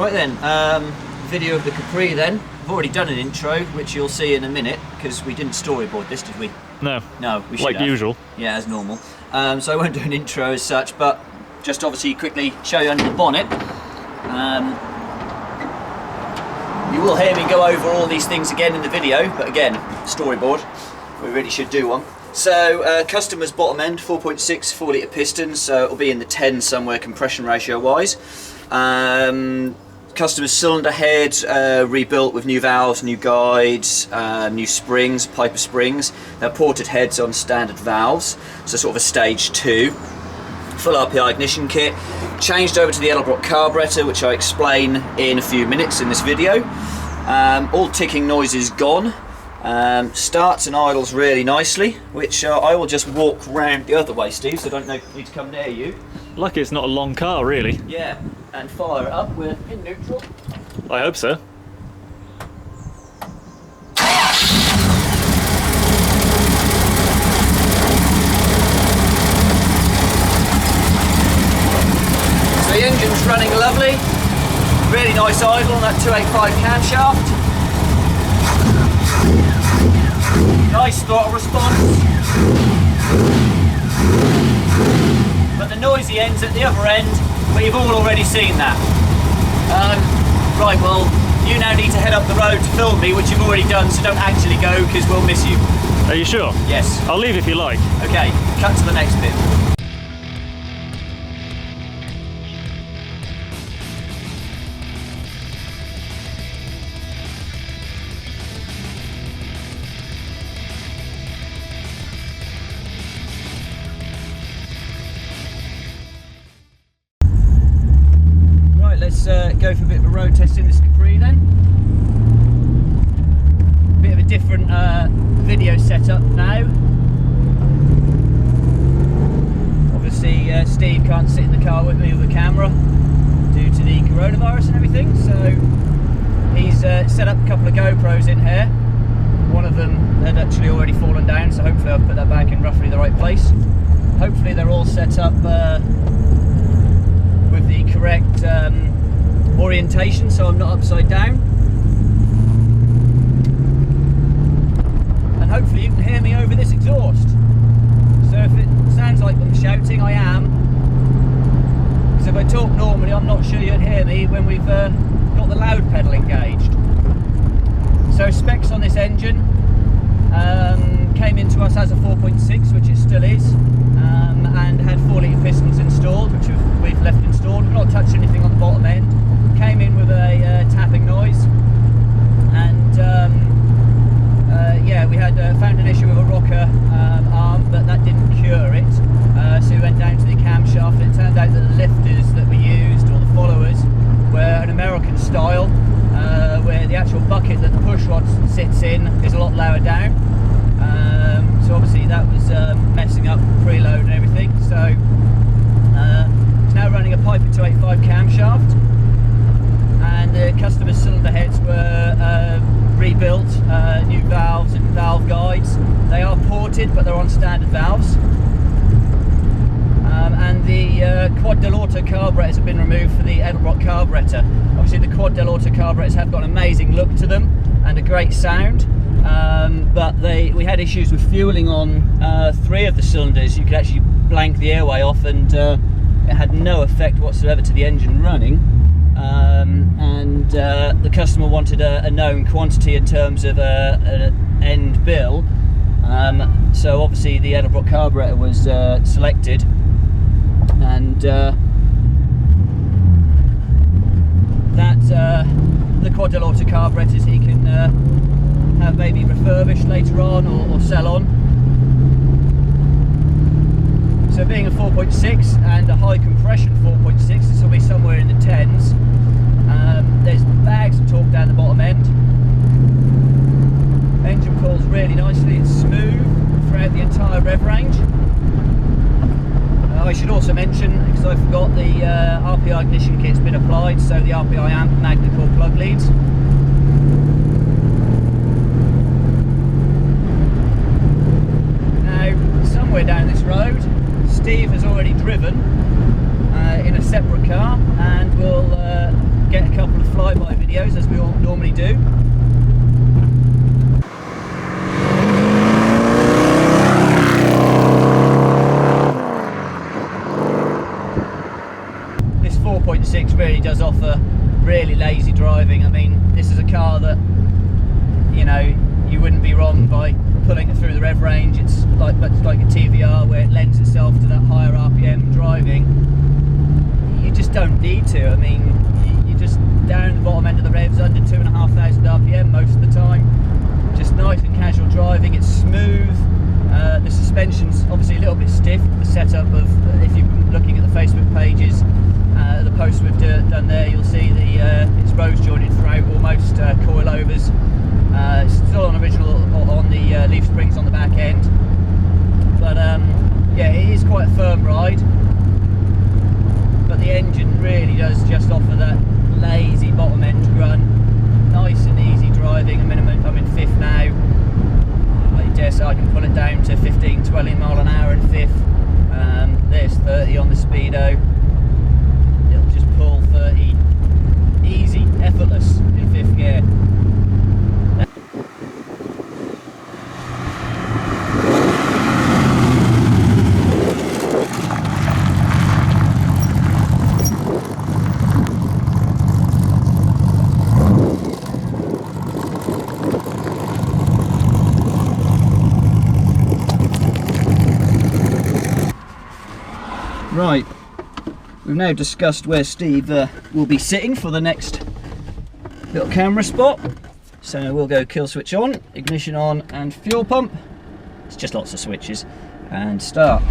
Right then, video of the Capri then. I've already done an intro, which you'll see in a minute, because we didn't storyboard this, did we? No. No, we should like have. usual. Yeah, as normal. So I won't do an intro as such, but just obviously quickly show you under the bonnet. You will hear me go over all these things again in the video, but again, storyboard. We really should do one. So, customer's bottom end, 4.6 4 litre pistons, so it'll be in the 10 somewhere compression ratio wise. Customer's cylinder head, rebuilt with new valves, new guides, new springs, Piper springs. They're ported heads on standard valves, so sort of a stage 2. Full RPi ignition kit. Changed over to the Edelbrock carburettor, which I explain in a few minutes in this video. All ticking noises gone. Starts and idles really nicely, which I will just walk round the other way, Steve, so I don't need to come near you. Lucky it's not a long car, really. Yeah, and fire it up. We're in neutral. I hope so. So the engine's running lovely. Really nice idle on that 285 camshaft. Nice throttle response. But the noisy end's at the other end, but you've all already seen that. Right, well, you now need to head up the road to film me, which you've already done, so don't actually go, because we'll miss you. Are you sure? Yes. I'll leave if you like. Okay, cut to the next bit. Let's go for a bit of a road test in this Capri then. Bit of a different video setup now. Obviously Steve can't sit in the car with me with the camera due to the coronavirus and everything, so he's set up a couple of GoPros in here. One of them had actually already fallen down, so hopefully I'll put that back in roughly the right place. Hopefully they're all set up with the correct orientation, so I'm not upside down. And hopefully you can hear me over this exhaust. So if it sounds like I'm shouting, I am. Because if I talk normally, I'm not sure you'd hear me when we've got the loud pedal engaged. So specs on this engine came into us as a 4.6, which it still is, and had 4 litre pistons installed, which we've left installed. We've not touched anything on the bottom end. Came in with a tapping noise, and yeah, we had found an issue with a rocker arm, but that didn't cure it. So we went down to the camshaft, and it turned out that the lifters that we used, or the followers, were an American style, where the actual bucket that the push rod sits in is a lot lower down. So obviously that was messing up preload and everything. So it's now running a Piper 285 camshaft, and the customer's cylinder heads were rebuilt, new valves and valve guides. They are ported, but they're on standard valves. And the quad del auto carburettors have been removed for the Edelbrock carburettor. Obviously the quad del auto carburettors have got an amazing look to them and a great sound, but we had issues with fueling on 3 of the cylinders. You could actually blank the airway off, and it had no effect whatsoever to the engine running. And the customer wanted a known quantity in terms of an end bill, so obviously the Edelbrock carburettor was selected, and the quad del auto carburettors he can have maybe refurbished later on, or sell on. So being a 4.6 and a high compression 4.6, this will be somewhere in the 10s. There's bags of torque down the bottom end. Engine pulls really nicely, it's smooth throughout the entire rev range. I should also mention, because I forgot, the RPi ignition kit's been applied, so the RPi amp magnetic plug leads. Now, somewhere down this road, Steve has already driven in a separate car, and we'll get a couple of flyby videos as we all normally do. This 4.6 really does offer really lazy driving. I mean, this is a car that, you know, you wouldn't be wrong by pulling it through the rev range. It's like a TVR where it lends itself to that higher RPM driving. You just don't need to. I mean, you're just down the bottom end of the revs, under 2,500 RPM most of the time. Just nice and casual driving. It's smooth. The suspension's obviously a little bit stiff. The setup of, if you've been looking at the Facebook pages, the posts we've done there, you'll see it's rose jointed throughout, almost coilovers. It's still on original on the leaf springs on the back end, but yeah, it is quite a firm ride. But the engine really does just offer that lazy bottom end run, nice and easy driving. I mean, I'm in fifth now. I dare say I can pull it down to 15-20 mile an hour in fifth. There's 30 on the speedo. It'll just pull 30 easy, effortless in fifth gear. Right, we've now discussed where Steve will be sitting for the next little camera spot. So we'll go kill switch on, ignition on, and fuel pump. It's just lots of switches, and start.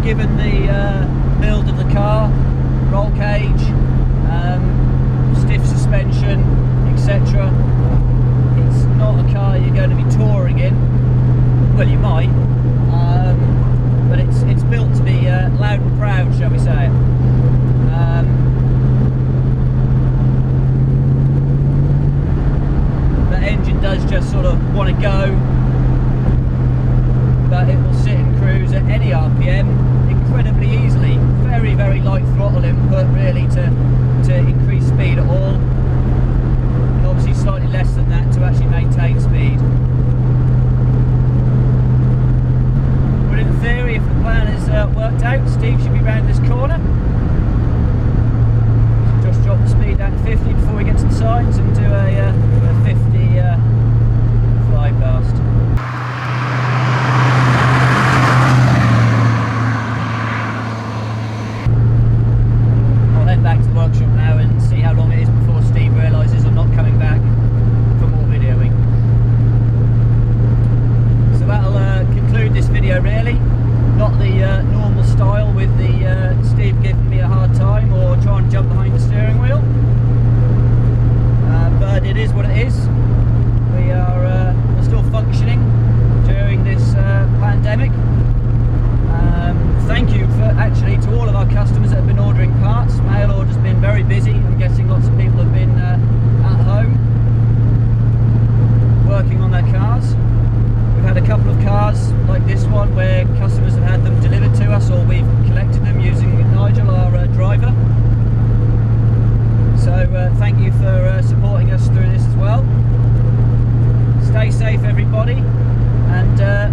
Given the build of the car, roll cage, stiff suspension, etc., it's not a car you're going to be touring in. Well, you might, but it's built to be loud and proud, shall we say. The engine does just sort of want to go, but it will sit and cruise at any RPM incredibly easily. Very, very light throttle input really to increase speed at all, and obviously slightly less than that to actually maintain speed. But in theory, if the plan is worked out, Steve should be round this corner. Just drop the speed down to 50 before we get to the signs and do a 50 fly past. Back to the workshop now and see how long it is before Steve realises I'm not coming back for more videoing. So that'll conclude this video really. Not the normal style with the Steve giving me a hard time or trying to jump behind the steering wheel. But it is what it is. We're still functioning during this pandemic. Thank you actually to all of our customers that have been ordering parts. Mail order's been very busy. I'm guessing lots of people have been at home working on their cars. We've had a couple of cars like this one where customers have had them delivered to us, or we've collected them using Nigel, our driver. So thank you for supporting us through this as well. Stay safe everybody, and